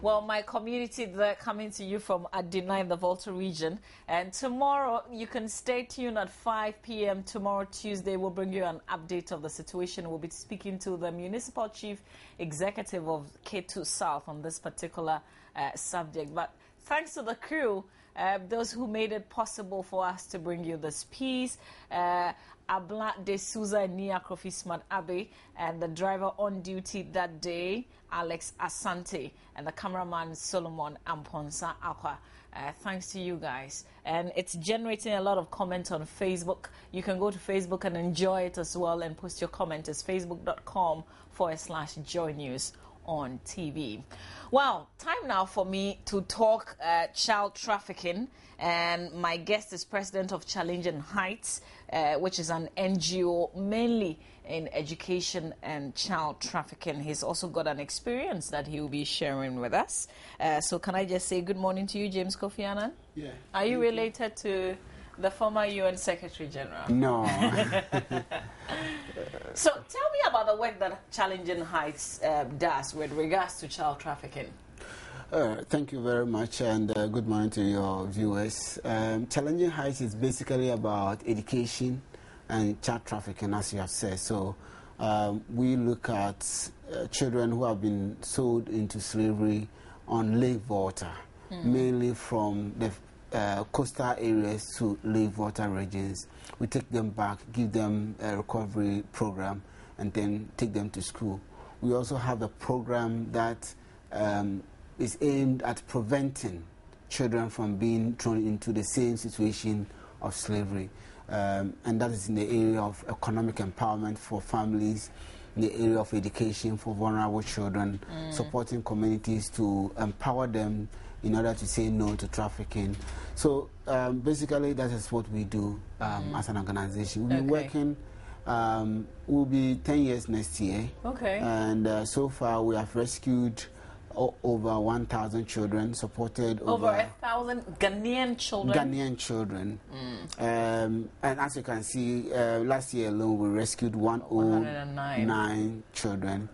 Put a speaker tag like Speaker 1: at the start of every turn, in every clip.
Speaker 1: Well, my community, they're coming to you from Atani in the Volta region. And tomorrow, you can stay tuned at 5 p.m. Tomorrow, Tuesday, we'll bring you an update of the situation. We'll be speaking to the Municipal Chief Executive of K2 South on this particular subject. But thanks to the crew, those who made it possible for us to bring you this piece, Abla de Souza Nia Kofi Smart Abe, and the driver on duty that day, Alex Asante, and the cameraman Solomon Amponsa Akwa. Thanks to you guys. And it's generating a lot of comments on Facebook. You can go to Facebook and enjoy it as well and post your comment. It's facebook.com/Joy News on TV. Well, time now for me to talk child trafficking, and my guest is president of Challenging Heights, which is an NGO mainly in education and child trafficking. He's also got an experience that he will be sharing with us. So can I just say good morning to you, James Kofi Annan?
Speaker 2: Yeah.
Speaker 1: Are you related to the former UN Secretary General?
Speaker 2: No.
Speaker 1: So tell me about the work that Challenging Heights does with regards to child trafficking.
Speaker 2: Thank you very much, and good morning to your viewers. Challenging Heights is basically about education and child trafficking, as you have said. So we look at children who have been sold into slavery on Lake Volta, mainly from the coastal areas to Lake Volta regions. We take them back, give them a recovery program, and then take them to school. We also have a program that is aimed at preventing children from being thrown into the same situation of slavery. And that is in the area of economic empowerment for families, in the area of education for vulnerable children, supporting communities to empower them in order to say no to trafficking. So basically that is what we do as an organization. We've been working, we'll be 10 years next year. Okay. And so far we have rescued over 1,000 children, supported
Speaker 1: over 1,000 Ghanaian children.
Speaker 2: Ghanaian children. And as you can see, last year alone we rescued 109 children.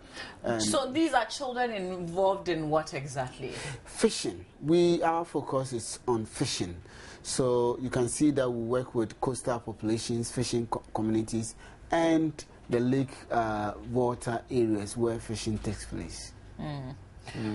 Speaker 1: So these are children involved in what exactly?
Speaker 2: Fishing. Our focus is on fishing. So you can see that we work with coastal populations, fishing communities, and the Lake Volta areas where fishing takes place.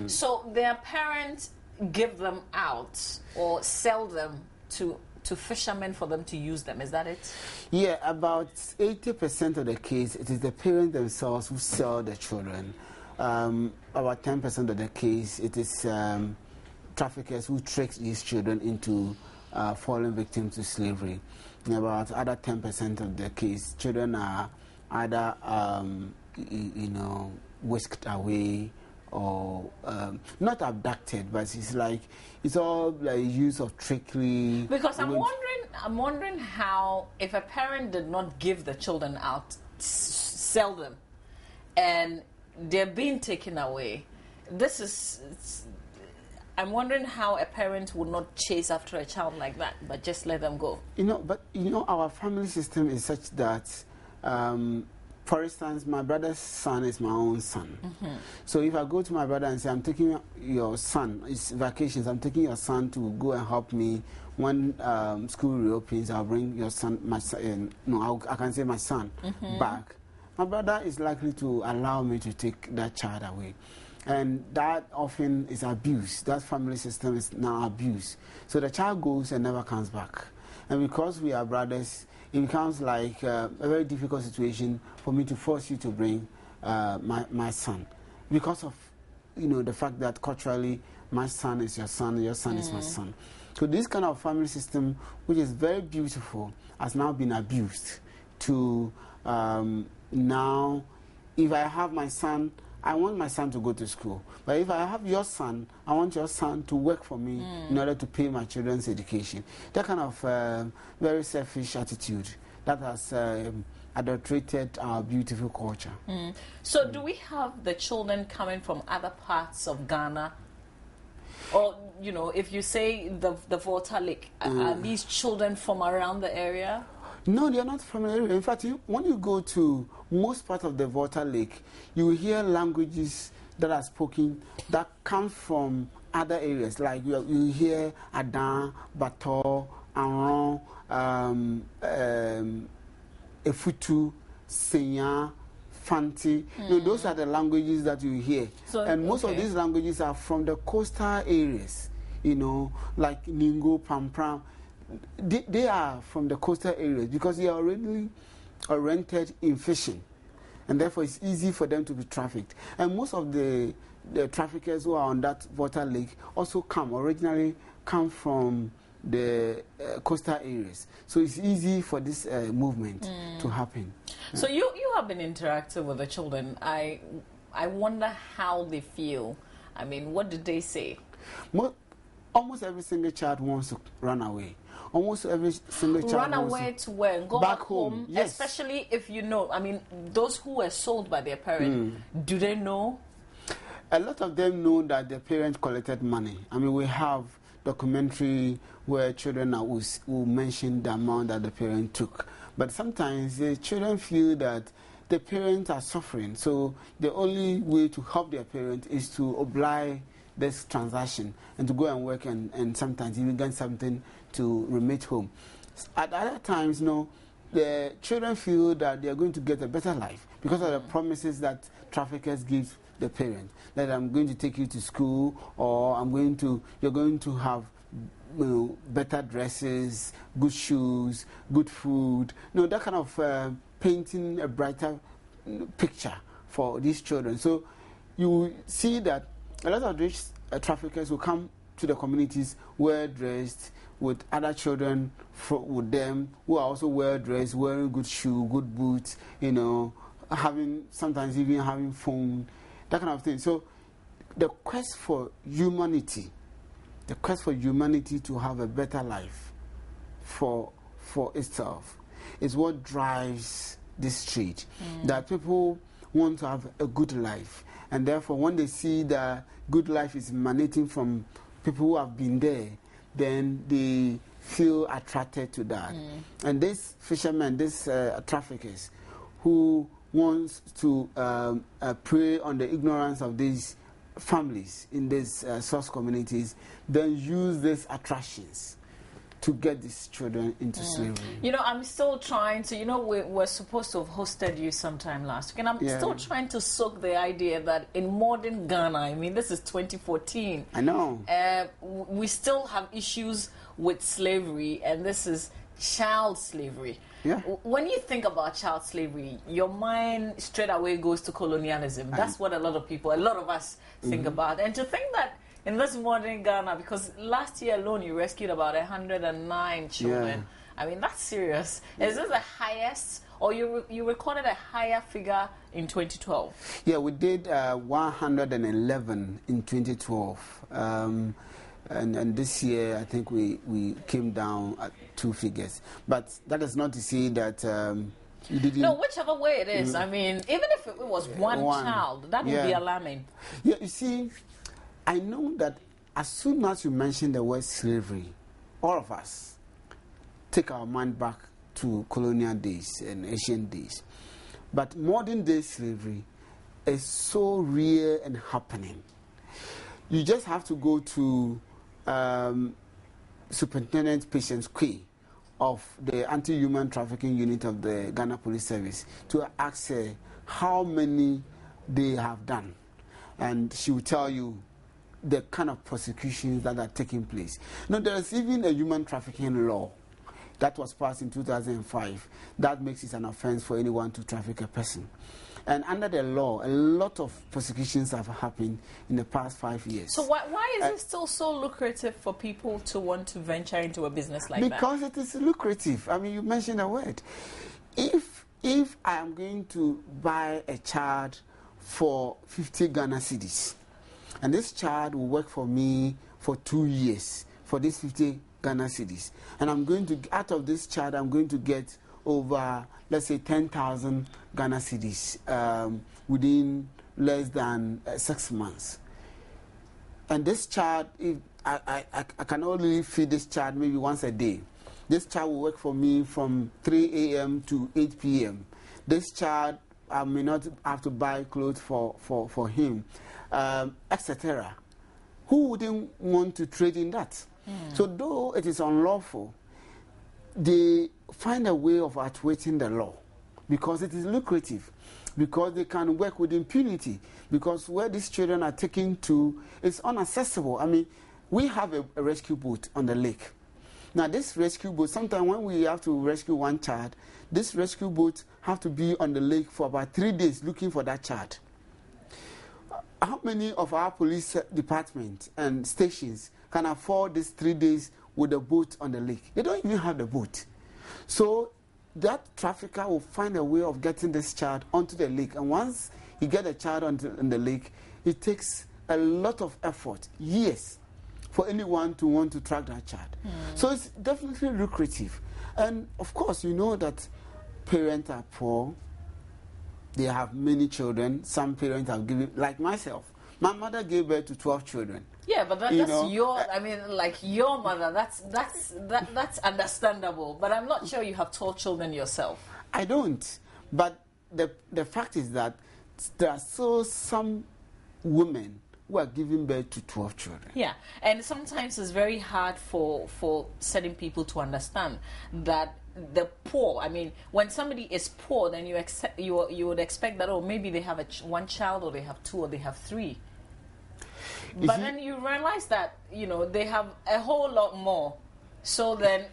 Speaker 1: So their parents give them out or sell them to fishermen for them to use them, is that it?
Speaker 2: Yeah, about 80% of the case, it is the parents themselves who sell the children. About 10% of the case, it is traffickers who trick these children into falling victims to slavery. And about other 10% of the case, children are either, whisked away, or not abducted, but it's all like use of trickery.
Speaker 1: Because I'm wondering how, if a parent did not give the children out, sell them, and they're being taken away. I'm wondering how a parent would not chase after a child like that, but just let them go.
Speaker 2: Our family system is such that. For instance, my brother's son is my own son. So if I go to my brother and say, I'm taking your son, it's vacations, I'm taking your son to go and help me. When school reopens, I'll bring your son, I can say my son back. My brother is likely to allow me to take that child away. And that often is abuse. That family system is now abuse. So the child goes and never comes back. And because we are brothers, it becomes like a very difficult situation for me to force you to bring my son, because of the fact that culturally my son is your son is my son. So this kind of family system, which is very beautiful, has now been abused to now, if I have my son, I want my son to go to school. But if I have your son, I want your son to work for me in order to pay my children's education. That kind of very selfish attitude that has adulterated our beautiful culture.
Speaker 1: So do we have the children coming from other parts of Ghana? Or, if you say the Volta Lake, are these children from around the area?
Speaker 2: No, they are not from the area. In fact, when you go to most part of the Volta Lake, you will hear languages that are spoken that come from other areas, like you hear Adan, Bato, Annan, Efutu, Senya, Fanti. Those are the languages that you hear. So, and most of these languages are from the coastal areas, like Ningo, Pampram. They are from the coastal areas because they are already oriented in fishing. And therefore, it's easy for them to be trafficked. And most of the traffickers who are on that water lake also originally come from the coastal areas. So it's easy for this movement to happen.
Speaker 1: So you have been interacting with the children. I wonder how they feel. I mean, what did they say?
Speaker 2: Almost every single child wants to run away. Almost every single child
Speaker 1: run away to where? Go back home.
Speaker 2: Yes.
Speaker 1: Especially if I mean, those who were sold by their parents, do they know?
Speaker 2: A lot of them know that their parents collected money. I mean, we have documentary where children will mention the amount that the parent took. But sometimes the children feel that the parents are suffering. So the only way to help their parents is to oblige this transaction and to go and work and sometimes even get something to remit home. At other times, the children feel that they are going to get a better life because of the promises that traffickers give the parent, that I'm going to take you to school, or you're going to have better dresses, good shoes, good food, that kind of painting a brighter picture for these children. So you see that a lot of these traffickers will come to the communities well dressed with other children with them who are also well dressed, wearing good shoes, good boots, sometimes even having phone, that kind of thing. So the quest for humanity to have a better life for itself is what drives this street. That people want to have a good life, and therefore when they see that good life is emanating from people who have been there, then they feel attracted to that. And these fishermen, these traffickers who want to prey on the ignorance of these families in these source communities, then use these attractions to get these children into slavery.
Speaker 1: I'm still trying to, we're supposed to have hosted you sometime last week, and I'm still trying to soak the idea that in modern Ghana, I mean, this is 2014.
Speaker 2: I know.
Speaker 1: We still have issues with slavery, and this is child slavery.
Speaker 2: Yeah.
Speaker 1: When you think about child slavery, your mind straight away goes to colonialism. That's what a lot of us think about. And to think that in this modern Ghana, because last year alone you rescued about 109 children. I mean, that's serious. Is this the highest, or you recorded a higher figure in 2012?
Speaker 2: Yeah, we did 111 in 2012. And this year, I think we came down at 2 figures. But that is not to say that you didn't...
Speaker 1: No, whichever way it is. I mean, even if it was one child, that would be alarming.
Speaker 2: Yeah, you see, I know that as soon as you mention the word slavery, all of us take our mind back to colonial days and ancient days. But modern day slavery is so real and happening. You just have to go to Superintendent Patience Quay of the Anti-Human Trafficking Unit of the Ghana Police Service to ask her how many they have done. And she will tell you the kind of prosecutions that are taking place. Now, there is even a human trafficking law that was passed in 2005 that makes it an offense for anyone to traffic a person. And under the law, a lot of prosecutions have happened in the past 5 years.
Speaker 1: So why is it still so lucrative for people to want to venture into a business like that?
Speaker 2: Because it is lucrative. I mean, you mentioned a word. If I am going to buy a child for 50 Ghana cedis, and this child will work for me for 2 years for these 50 Ghana cedis, and I'm going to, out of this child, I'm going to get over, let's say, 10,000 Ghana cedis within less than 6 months. And this child, if I can only feed this child maybe once a day. This child will work for me from 3 a.m. to 8 p.m. This child, I may not have to buy clothes for him, etc. Who wouldn't want to trade in that? So though it is unlawful, they find a way of outweighing the law because it is lucrative, because they can work with impunity, because where these children are taken to is inaccessible. I mean, we have a rescue boat on the lake. Now this rescue boat, sometimes when we have to rescue one child, this rescue boat have to be on the lake for about 3 days looking for that child. How many of our police departments and stations can afford these 3 days with a boat on the lake? They don't even have the boat. So that trafficker will find a way of getting this child onto the lake. And once he gets the child on the lake, it takes a lot of effort, years, for anyone to want to track that child. So it's definitely lucrative. And of course, you know that parents are poor. They have many children. Some parents have given, like myself. My mother gave birth to 12 children.
Speaker 1: Yeah, but that's your, I mean, like your mother, that's understandable. But I'm not sure you have 12 children yourself.
Speaker 2: I don't. But the fact is that there are still some women who are giving birth to 12 children.
Speaker 1: Yeah, and sometimes it's very hard for certain people to understand that the poor, I mean, when somebody is poor, then you would expect that, oh, maybe they have one child, or they have 2, or they have 3. But then you realize that, you know, they have a whole lot more. So then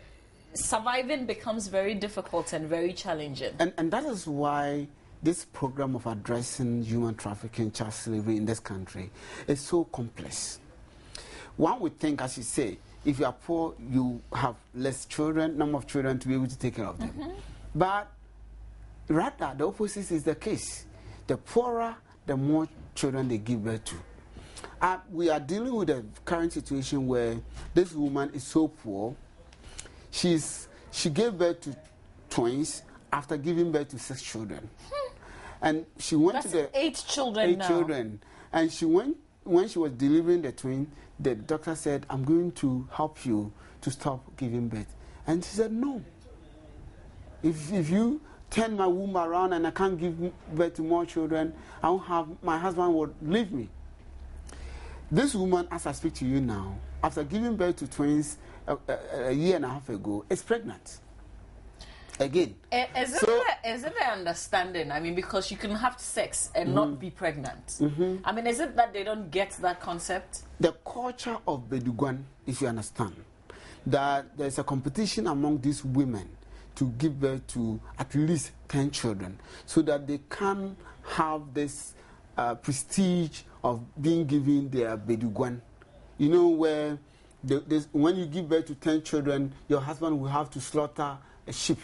Speaker 1: surviving becomes very difficult and very challenging.
Speaker 2: And that is why this program of addressing human trafficking, child slavery in this country is so complex. One would think, as you say, if you are poor, you have less children, number of children to be able to take care of them. But rather, the opposite is the case. The poorer, the more children they give birth to. We are dealing with a current situation where this woman is so poor. She gave birth to twins after giving birth to 6 children. And she went to the
Speaker 1: 8 children now.
Speaker 2: 8 children. And she went, when she was delivering the twin, the doctor said, I'm going to help you to stop giving birth. And she said, no. If you turn my womb around and I can't give birth to more children, my husband will leave me. This woman, as I speak to you now, after giving birth to twins a year and a half ago, is pregnant. Again.
Speaker 1: Is it an understanding? I mean, because you can have sex and not be pregnant. I mean, is it that they don't get that concept?
Speaker 2: The culture of Bedugwan, if you understand, that there's a competition among these women to give birth to at least 10 children so that they can have this prestige of being given their Bedugwan. You know, where when you give birth to 10 children, your husband will have to slaughter a sheep,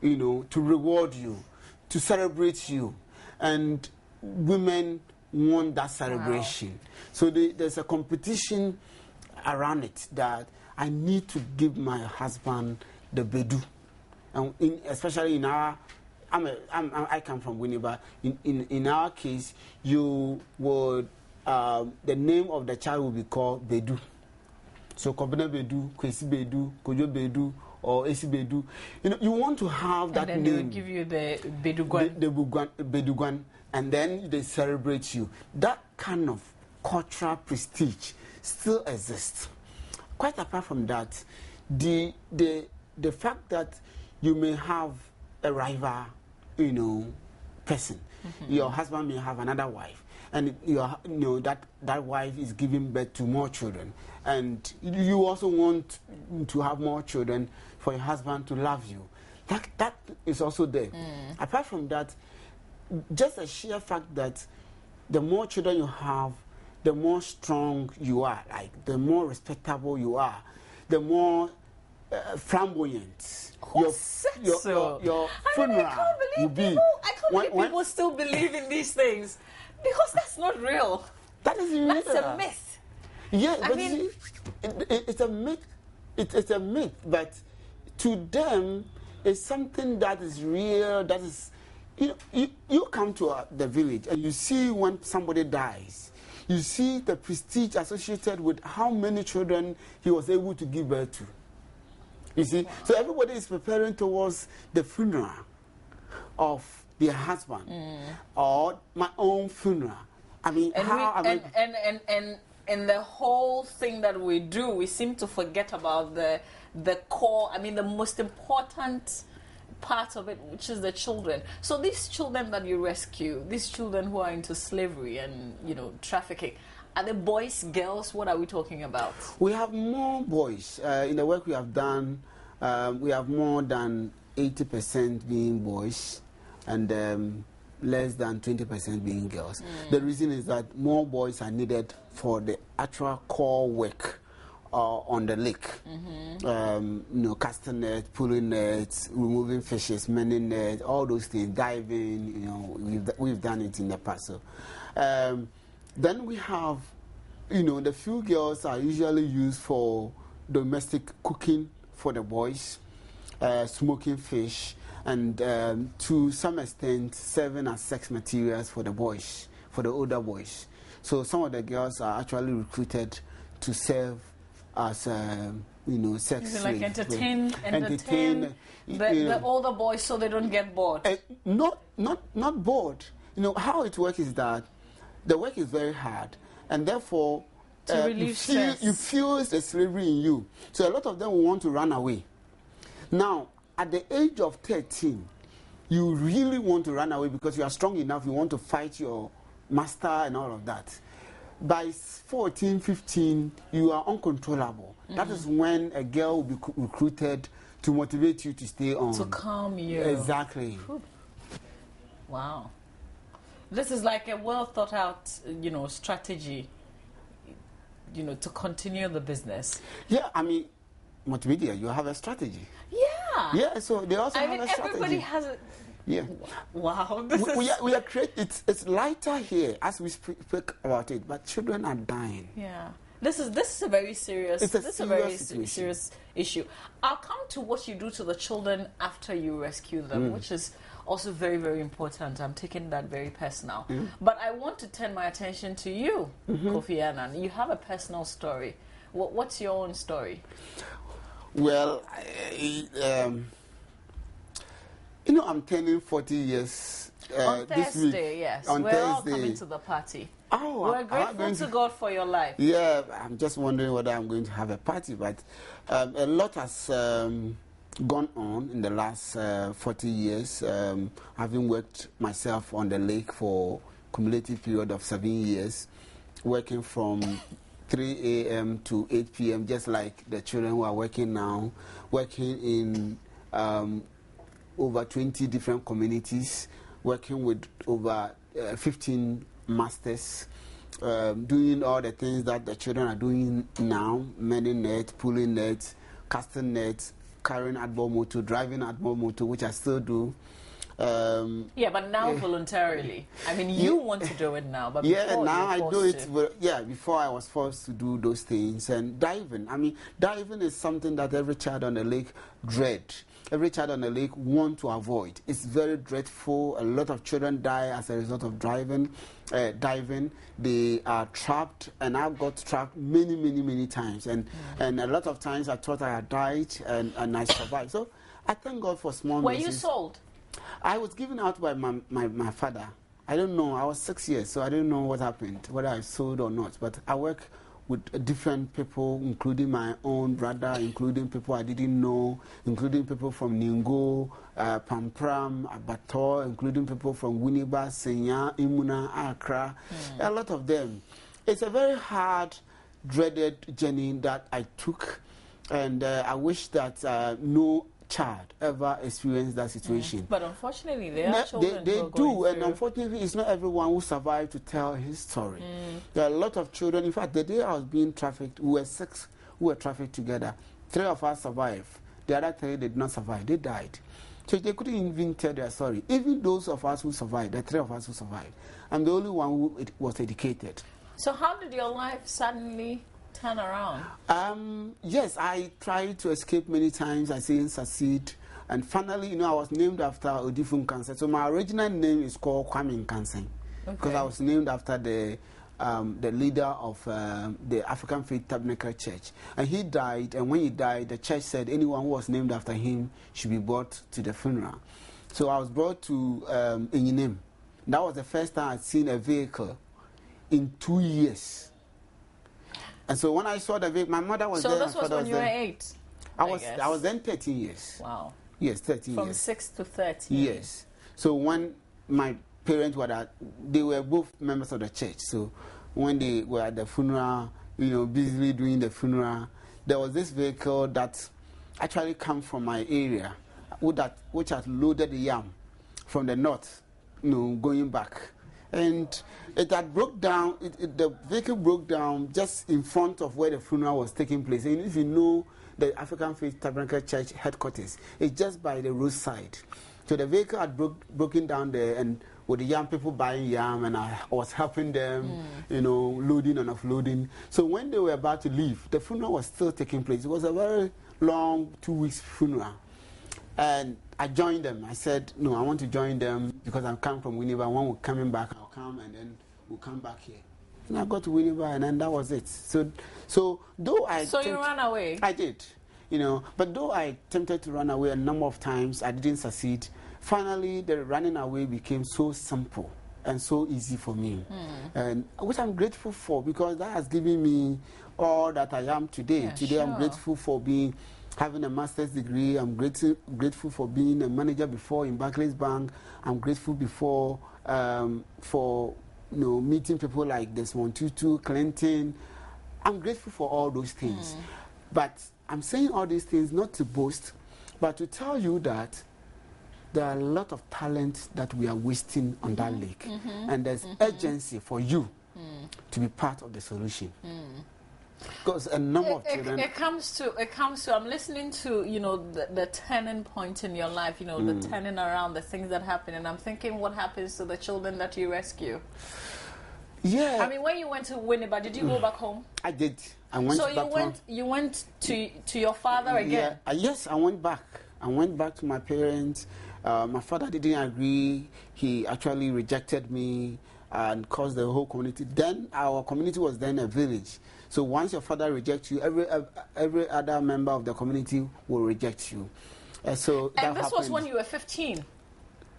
Speaker 2: you know, to reward you, to celebrate you. And women want that celebration. Wow. So there's a competition around it that I need to give my husband the Bedu. And especially in our, I come from Winneba. In our case, you would, the name of the child will be called Bedu. So Kobina Bedu, Kwesi Bedu, Kojo Bedu, or Esi Bedu. You know, you want to have that name.
Speaker 1: And then they will give you the Bedugwan.
Speaker 2: The Bedugwan, and then they celebrate you. That kind of cultural prestige still exists. Quite apart from that, the fact that you may have a rival, you know, person. Your husband may have another wife, and that wife is giving birth to more children, and you also want to have more children for your husband to love you. That is also there. Apart from that, just a sheer fact that the more children you have, the more strong you are, like the more respectable you are, the more flamboyant.
Speaker 1: Who said so?
Speaker 2: Your funeral will be.
Speaker 1: I can't believe people still believe in these things, because that's not real.
Speaker 2: That is real.
Speaker 1: That's a myth.
Speaker 2: Yeah, but see, it's a myth. It's a myth, but to them, it's something that is real. That is, you come to the village and you see when somebody dies, you see the prestige associated with how many children he was able to give birth to. You see, so everybody is preparing towards the funeral of their husband or my own funeral. I mean,
Speaker 1: and the whole thing that we do, we seem to forget about the core. I mean, the most important part of it, which is the children. So these children that you rescue, these children who are into slavery and, you know, trafficking, are they boys, girls? What are we talking about?
Speaker 2: We have more boys. In the work we have done, we have more than 80% being boys and less than 20% being girls. The reason is that more boys are needed for the actual core work on the lake. You know, casting nets, pulling nets, removing fishes, mending nets, all those things, diving. You know, we've done it in the past. So, then we have, you know, the few girls are usually used for domestic cooking for the boys, smoking fish, and to some extent serving as sex materials for the boys, for the older boys. So some of the girls are actually recruited to serve as you know, sex slaves.
Speaker 1: Like entertain the older boys so they don't get bored.
Speaker 2: Not bored. You know how it works is that the work is very hard, and therefore you feel the slavery in you. So a lot of them will want to run away. Now, at the age of 13, you really want to run away because you are strong enough, you want to fight your master and all of that. By 14, 15, you are uncontrollable. That is when a girl will be recruited to motivate you to stay on.
Speaker 1: To calm you.
Speaker 2: Exactly.
Speaker 1: Wow. This is like a well thought out, you know, strategy, you know, to continue the business.
Speaker 2: Yeah, I mean, multimedia, you have a strategy.
Speaker 1: Yeah.
Speaker 2: Yeah, so they also have a strategy.
Speaker 1: Everybody has a...
Speaker 2: Yeah.
Speaker 1: Wow.
Speaker 2: We are creating. It's lighter here as we speak about it, but children are dying.
Speaker 1: Yeah. This is a very serious.
Speaker 2: It's a very
Speaker 1: serious issue. I'll come to what you do to the children after you rescue them, which is also very, very important. I'm taking that very personal. But I want to turn my attention to you, Kofi Annan. You have a personal story. What's your own story?
Speaker 2: Well, you know, I'm turning 40 years
Speaker 1: on Thursday,
Speaker 2: this week.
Speaker 1: Yes.
Speaker 2: On
Speaker 1: We're
Speaker 2: Thursday.
Speaker 1: all coming to the party.
Speaker 2: Oh,
Speaker 1: we're grateful to God for your life.
Speaker 2: Yeah, I'm just wondering whether I'm going to have a party, but a lot has gone on in the last 40 years. Having worked myself on the lake for a cumulative period of 7 years, working from 3 a.m. to 8 p.m., just like the children who are working now, working in over 20 different communities, working with over 15 masters, doing all the things that the children are doing now, mending nets, pulling nets, casting nets, carrying outboard motor, driving outboard motor, which I still do.
Speaker 1: Yeah, but now voluntarily. I mean, you want to do it now, but
Speaker 2: yeah,
Speaker 1: before
Speaker 2: now I do it.
Speaker 1: to.
Speaker 2: But yeah, before I was forced to do those things. And diving. I mean, diving is something that every child on the lake dread. Every child on the lake want to avoid. It's very dreadful. A lot of children die as a result of diving. They are trapped, and I've got trapped many times. And a lot of times I thought I had died, and I survived. So I thank God for small mercies.
Speaker 1: Were you sold?
Speaker 2: I was given out by my father. I don't know. I was 6 years, so I don't know what happened, whether I sold or not. But I work with different people, including my own brother, including people I didn't know, including people from Ningo, Pampram, Abator, including people from Winneba, Senya, Imuna, Accra, a lot of them. It's a very hard, dreaded journey that I took, and I wish that no child ever experienced that situation.
Speaker 1: But unfortunately, there are children
Speaker 2: they
Speaker 1: who are
Speaker 2: do, and
Speaker 1: through.
Speaker 2: unfortunately, it's not everyone who survived to tell his story. There are a lot of children. In fact, the day I was being trafficked, we were 6 who were trafficked together. 3 of us survived. The other 3 did not survive. They died. So they couldn't even tell their story. Even those of us who survived, the 3 of us who survived, I'm the only one who was educated.
Speaker 1: So how did your life suddenly turn around?
Speaker 2: Yes, I tried to escape many times. I didn't succeed. And finally, you know, I was named after Odifun Kansen. So my original name is called Kwame Kansen. Because I was named after the leader of the African Faith Tabernacle Church. And he died, and when he died, the church said anyone who was named after him should be brought to the funeral. So I was brought to Emmanuel. That was the first time I'd seen a vehicle in 2 years. And so when I saw the vehicle, my mother was there.
Speaker 1: So this was when you were 8?
Speaker 2: I was then 13 years.
Speaker 1: Wow.
Speaker 2: Yes, 13
Speaker 1: From
Speaker 2: years.
Speaker 1: 6 to 13.
Speaker 2: Yes. So when my parents were at, they were both members of the church. So when they were at the funeral, busily doing the funeral, there was this vehicle that actually came from my area, which had loaded the yam from the north, going back. And it had broke down, the vehicle broke down just in front of where the funeral was taking place. And if you know the African Faith Tabernacle Church headquarters, it's just by the roadside. So the vehicle had broken down there, and with the young people buying yam, and I was helping them, loading and offloading. So when they were about to leave, the funeral was still taking place. It was a very long 2 weeks funeral. And I joined them. I said, no, I want to join them because I'm coming from Winneba. When we're coming back, I'll come and then we'll come back here. And I got to Winneba, and then that was it. So though I...
Speaker 1: So you ran away?
Speaker 2: I did. But though I attempted to run away a number of times, I didn't succeed. Finally, the running away became so simple and so easy for me, and which I'm grateful for, because that has given me all that I am today.
Speaker 1: Yeah,
Speaker 2: today,
Speaker 1: sure.
Speaker 2: I'm grateful for having a master's degree. I'm grateful for being a manager before in Barclays Bank. I'm grateful for meeting people like Desmond Tutu, Clinton. I'm grateful for all those things. But I'm saying all these things not to boast, but to tell you that there are a lot of talent that we are wasting on that lake. And there's urgency for you to be part of the solution. Because a number of children...
Speaker 1: It comes to, I'm listening to, the turning point in your life, the turning around, the things that happen, and I'm thinking, what happens to the children that you rescue?
Speaker 2: Yeah.
Speaker 1: I mean, when you went to Winneba, did you go back home?
Speaker 2: I did. I went back home.
Speaker 1: You went to your father again?
Speaker 2: Yeah. Yes, I went back. I went back to my parents. My father didn't agree. He actually rejected me and caused the whole community. Then our community was then a village. So once your father rejects you, every other member of the community will reject you.
Speaker 1: And this was when you were 15?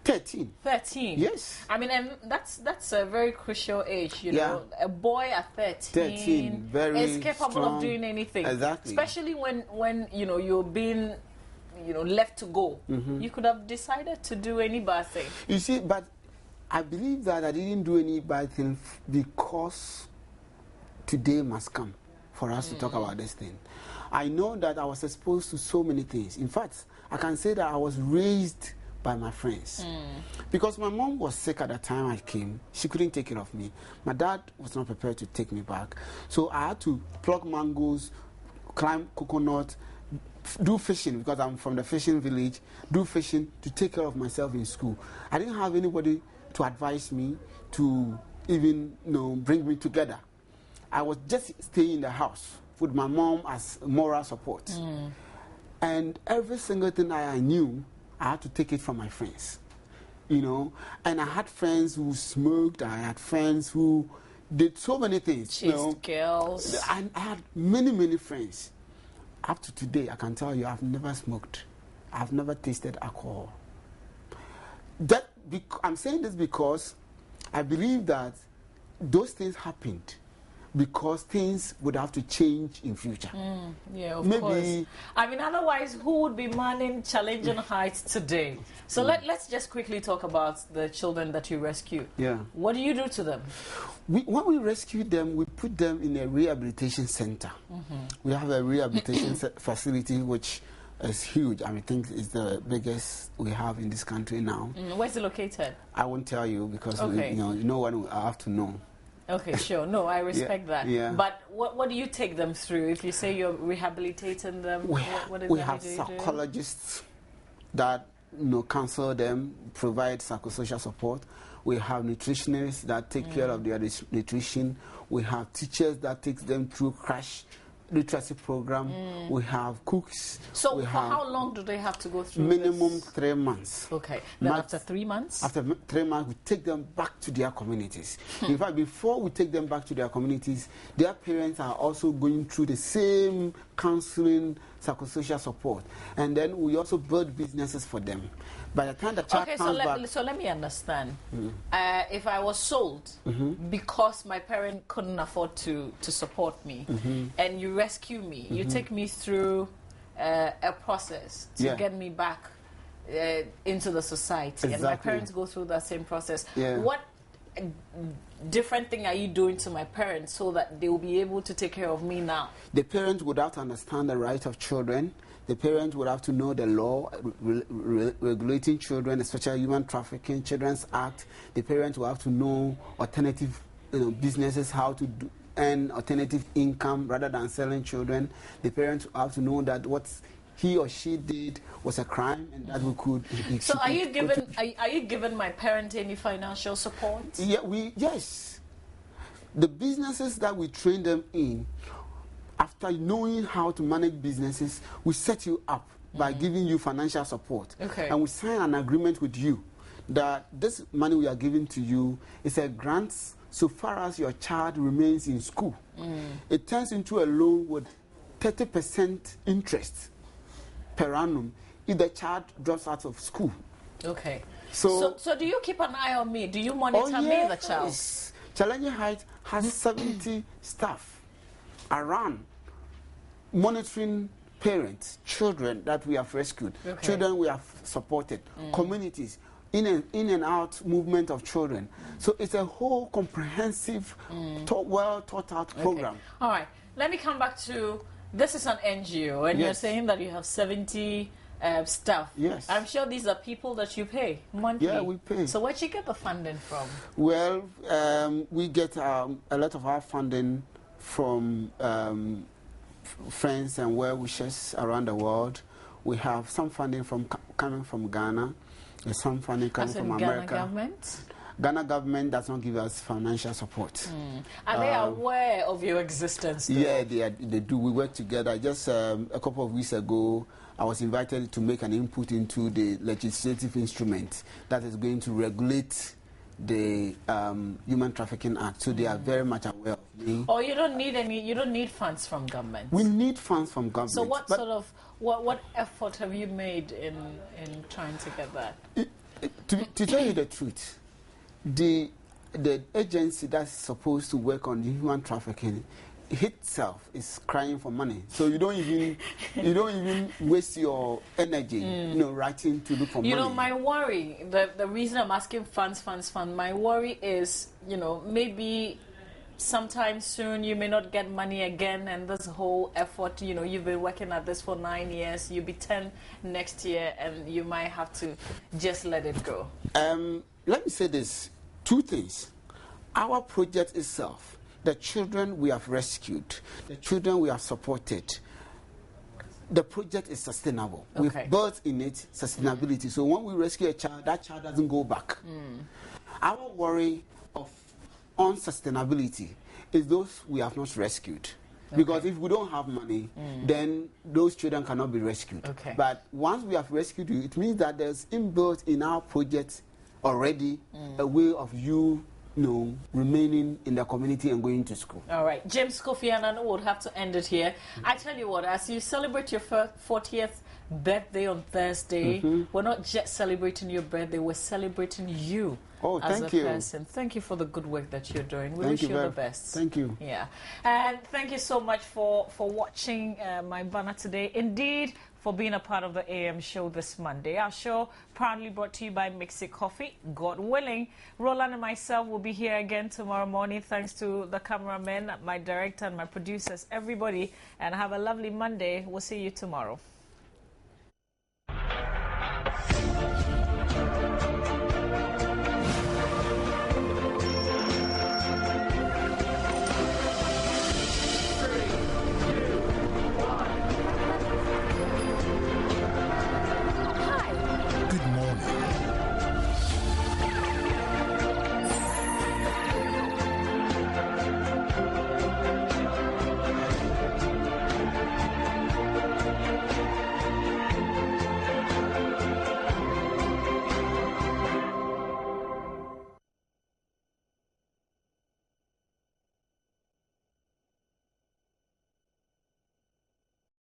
Speaker 2: 13.
Speaker 1: 13?
Speaker 2: Yes.
Speaker 1: I mean, and that's a very crucial age,
Speaker 2: Yeah.
Speaker 1: A boy at 13
Speaker 2: very
Speaker 1: is capable
Speaker 2: strong.
Speaker 1: Of doing anything.
Speaker 2: Exactly.
Speaker 1: Especially when you're being left to go. You could have decided to do any bad thing.
Speaker 2: You see, but I believe that I didn't do any bad thing because today must come for us to talk about this thing. I know that I was exposed to so many things. In fact, I can say that I was raised by my friends. Because my mom was sick at the time I came. She couldn't take care of me. My dad was not prepared to take me back. So I had to pluck mangoes, climb coconut, do fishing, because I'm from the fishing village, do fishing to take care of myself in school. I didn't have anybody to advise me, to even bring me together. I was just staying in the house with my mom as moral support. And every single thing I knew, I had to take it from my friends. And I had friends who smoked, I had friends who did so many things.
Speaker 1: Chased girls.
Speaker 2: I had many, many friends. Up to today, I can tell you, I've never smoked. I've never tasted alcohol. I'm saying this because I believe that those things happened because things would have to change in future.
Speaker 1: Yeah, of course. I mean, otherwise, who would be manning Challenging Heights today? So let's just quickly talk about the children that you rescue.
Speaker 2: Yeah.
Speaker 1: What do you do to them?
Speaker 2: When we rescue them, we put them in a rehabilitation center. We have a rehabilitation facility which is huge. I think it's the biggest we have in this country now.
Speaker 1: Where's it located?
Speaker 2: I won't tell you because no one will have to know.
Speaker 1: Okay, sure. No, I respect that.
Speaker 2: Yeah.
Speaker 1: But what do you take them through? If you say you're rehabilitating them, what is
Speaker 2: we
Speaker 1: that
Speaker 2: have psychologists that counsel them, provide psychosocial support. We have nutritionists that take care of their nutrition. We have teachers that take them through crash literacy program. We have cooks.
Speaker 1: So for how long do they have to go through
Speaker 2: Minimum
Speaker 1: this?
Speaker 2: 3 months.
Speaker 1: Okay. Then after 3 months?
Speaker 2: After 3 months, we take them back to their communities. In fact, before we take them back to their communities, their parents are also going through the same counseling, psychosocial support. And then we also build businesses for them. By the time the child comes back...
Speaker 1: So let me understand. If I was sold because my parent couldn't afford to support me, and you rescue me, you take me through a process to get me back into the society, and my parents go through that same process. What different thing are you doing to my parents so that they will be able to take care of me now?
Speaker 2: The parents would have to understand the right of children. The parents would have to know the law regulating children, especially Human Trafficking, Children's Act. The parents will have to know alternative businesses, how to earn alternative income rather than selling children. The parents have to know that what he or she did was a crime, and that we could...
Speaker 1: So are you giving my parent any financial support?
Speaker 2: Yeah, yes. The businesses that we train them in, after knowing how to manage businesses, we set you up by giving you financial support.
Speaker 1: Okay.
Speaker 2: And we sign an agreement with you that this money we are giving to you is a grant so far as your child remains in school. It turns into a loan with 30% interest per annum if the child drops out of school.
Speaker 1: Okay. So do you keep an eye on me? Do you monitor me, the child?
Speaker 2: Challenging Heights has 70 staff around monitoring parents, children that we have rescued, children we have supported, communities, in and out movement of children. So it's a whole comprehensive, well thought out program.
Speaker 1: All right. Let me come back to, this is an NGO, and you're saying that you have 70 staff.
Speaker 2: Yes.
Speaker 1: I'm sure these are people that you pay monthly.
Speaker 2: Yeah, we pay.
Speaker 1: So where'd you get the funding from?
Speaker 2: Well, we get a lot of our funding from friends and well-wishers around the world. We have some funding coming from Ghana, and some funding coming from America.
Speaker 1: Ghana government?
Speaker 2: Ghana government does not give us financial support.
Speaker 1: Are they aware of your existence, though?
Speaker 2: Yeah, they do. We work together. Just a couple of weeks ago, I was invited to make an input into the legislative instrument that is going to regulate the Human Trafficking Act. So they are very much aware of me.
Speaker 1: Oh, you don't need funds from government?
Speaker 2: We need funds from government.
Speaker 1: So what effort have you made in trying to get that?
Speaker 2: To tell you the truth, the agency that's supposed to work on the human trafficking itself is crying for money. So you don't even waste your energy, writing to look for money.
Speaker 1: My worry, the reason I'm asking funds, my worry is, maybe sometime soon you may not get money again, and this whole effort, you've been working at this for 9 years, you'll be 10 next year, and you might have to just let it go.
Speaker 2: Let me say this, 2 things. Our project itself, the children we have rescued, the children we have supported, the project is sustainable. We've built in it sustainability. So when we rescue a child, that child doesn't go back. Our worry of unsustainability is those we have not rescued. Because if we don't have money, then those children cannot be rescued. But once we have rescued you, it means that there's inbuilt in our project already a way of you remaining in the community and going to school. All
Speaker 1: right. James Kofi Annan would have to end it here. I tell you what, as you celebrate your 40th birthday on Thursday, we're not just celebrating your birthday, we're celebrating you as a person. Thank you for the good work that you're doing. We wish you the best.
Speaker 2: Thank you.
Speaker 1: Yeah. And thank you so much for watching my banner today. Indeed, for being a part of the AM show this Monday. Our show proudly brought to you by Mix It Coffee. God willing, Roland and myself will be here again tomorrow morning. Thanks to the cameramen, my director, and my producers, everybody. And have a lovely Monday. We'll see you tomorrow.